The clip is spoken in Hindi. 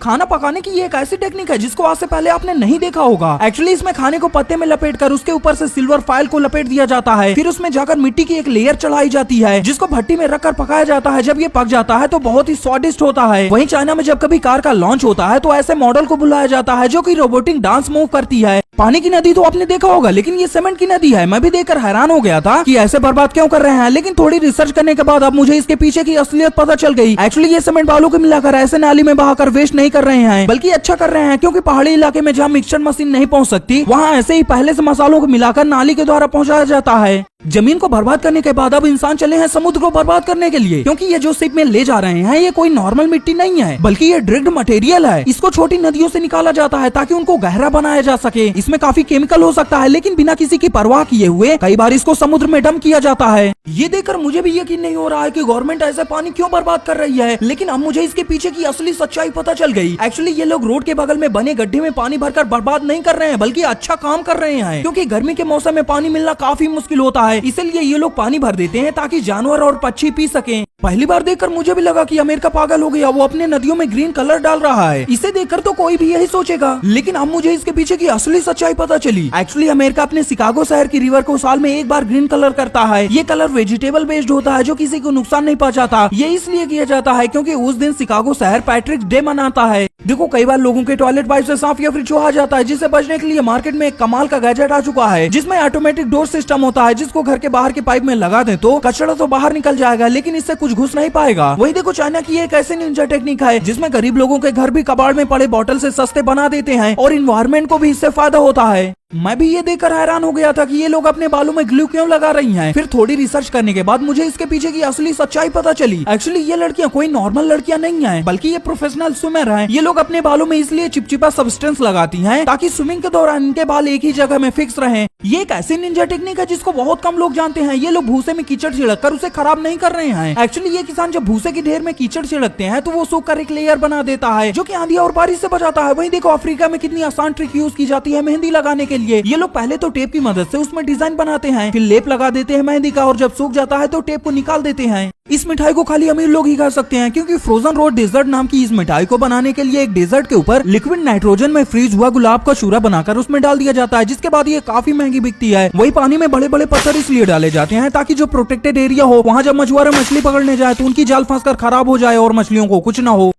खाना पकाने की ये एक ऐसी टेक्निक है जिसको आज से पहले आपने नहीं देखा होगा। एक्चुअली इसमें खाने को पत्ते में लपेटकर उसके ऊपर से सिल्वर फॉइल को लपेट दिया जाता है, फिर उसमें जाकर मिट्टी की एक लेयर चढ़ाई जाती है जिसको भट्टी में रखकर पकाया जाता है। जब ये पक जाता है तो बहुत ही स्वादिष्ट होता है। वहीं चाइना में जब कभी कार का लॉन्च होता है तो ऐसे मॉडल को बुलाया जाता है जो कि रोबोटिक डांस मूव करती है। पानी की नदी तो आपने देखा होगा, लेकिन ये सीमेंट की नदी है। मैं भी देखकर हैरान हो गया था कि ऐसे बर्बाद क्यों कर रहे हैं, लेकिन थोड़ी रिसर्च करने के बाद अब मुझे इसके पीछे की असलियत पता चल गई। एक्चुअली ये सीमेंट बालू को मिलाकर ऐसे नाली में बहाकर वेस्ट नहीं कर रहे हैं, बल्कि अच्छा कर रहे हैं, क्योंकि पहाड़ी इलाके में जहाँ मिक्सर मशीन नहीं पहुँच सकती वहाँ ऐसे ही पहले से मसालों को मिलाकर नाली के द्वारा पहुँचाया जाता है। जमीन को बर्बाद करने के बाद अब इंसान चले हैं समुद्र को बर्बाद करने के लिए, क्योंकि ये जो शिप में ले जा रहे हैं ये कोई नॉर्मल मिट्टी नहीं है, बल्कि ये ड्रिग्ड मटेरियल है। इसको छोटी नदियों से निकाला जाता है ताकि उनको गहरा बनाया जा सके। इसमें काफी केमिकल हो सकता है, लेकिन बिना किसी की परवाह किए हुए कई बार इसको समुद्र में डंप किया जाता है। ये देखकर मुझे भी यकीन नहीं हो रहा है कि गवर्नमेंट ऐसा पानी क्यों बर्बाद कर रही है, लेकिन अब मुझे इसके पीछे की असली सच्चाई पता चल गई। एक्चुअली ये लोग रोड के बगल में बने गड्ढे में पानी भरकर बर्बाद नहीं कर रहे हैं, बल्कि अच्छा काम कर रहे हैं, क्योंकि गर्मी के मौसम में पानी मिलना काफी मुश्किल होता है। इसलिए ये लोग पानी भर देते हैं ताकि जानवर और पक्षी पी सकें। पहली बार देखकर मुझे भी लगा कि अमेरिका पागल हो गया, वो अपने नदियों में ग्रीन कलर डाल रहा है। इसे देखकर तो कोई भी यही सोचेगा, लेकिन अब मुझे इसके पीछे की असली सच्चाई पता चली। एक्चुअली अमेरिका अपने शिकागो शहर की रिवर को साल में एक बार ग्रीन कलर करता है। ये कलर वेजिटेबल बेस्ड होता है जो किसी को नुकसान नहीं पहुंचाता। ये इसलिए किया जाता है क्योंकि उस दिन शिकागो शहर पैट्रिक डे मनाता है। देखो, कई बार लोगों के टॉयलेट पाइप से सांप या फिर चूहा जाता है, जिससे बचने के लिए मार्केट में एक कमाल का गैजेट आ चुका है जिसमें ऑटोमेटिक डोर सिस्टम होता है, जिसको घर के बाहर के पाइप में लगा दे तो कचरा तो बाहर निकल जाएगा, लेकिन इससे कुछ घुस नहीं पाएगा। वही देखो, चाइना की एक ऐसी निंजा टेक्निक है जिसमें गरीब लोगों के घर भी कबाड़ में पड़े बोतल से सस्ते बना देते हैं और इन्वायरमेंट को भी इससे फायदा होता है। मैं भी ये देखकर हैरान हो गया था कि ये लोग अपने बालों में ग्लू क्यों लगा रही हैं। फिर थोड़ी रिसर्च करने के बाद मुझे इसके पीछे की असली सच्चाई पता चली। एक्चुअली ये लड़कियां कोई नॉर्मल लड़कियां नहीं हैं, बल्कि ये प्रोफेशनल स्विमर हैं। ये लोग अपने बालों में इसलिए चिपचिपा सब्सटेंस लगाती हैं ताकि स्विमिंग के दौरान इनके बाल एक ही जगह में फिक्स रहें। ये एक ऐसी निंजा टेक्निक है जिसको बहुत कम लोग जानते हैं। ये लोग भूसे में कीचड़ छिड़क कर उसे खराब नहीं कर रहे हैं। एक्चुअली ये किसान जब भूसे की ढेर में कीचड़ छिड़कते हैं तो वो सूख कर एक लेयर बना देता है जो कि आंधी और बारिश से बचाता है। वहीं देखो, अफ्रीका में कितनी आसान ट्रिक यूज की जाती है मेहंदी लगाने के लिए। ये लोग पहले तो टेप की मदद से उसमें डिजाइन बनाते हैं, फिर लेप लगा देते हैं मेहंदी का, और जब सूख जाता है तो टेप को निकाल देते हैं। इस मिठाई को खाली अमीर लोग ही खा सकते हैं, क्योंकि फ्रोजन रोड डेजर्ट नाम की इस मिठाई को बनाने के लिए एक डेजर्ट के ऊपर लिक्विड नाइट्रोजन में फ्रीज हुआ गुलाब का चूरा बनाकर उसमें डाल दिया जाता है, जिसके बाद ये काफी महंगी बिकती है। वही पानी में बड़े बड़े पत्थर इसलिए डाले जाते हैं ताकि जो प्रोटेक्टेड एरिया हो वहाँ जब मछुआरे मछली पकड़ने जाए तो उनकी जाल फंसकर खराब हो जाए और मछलियों को कुछ न हो।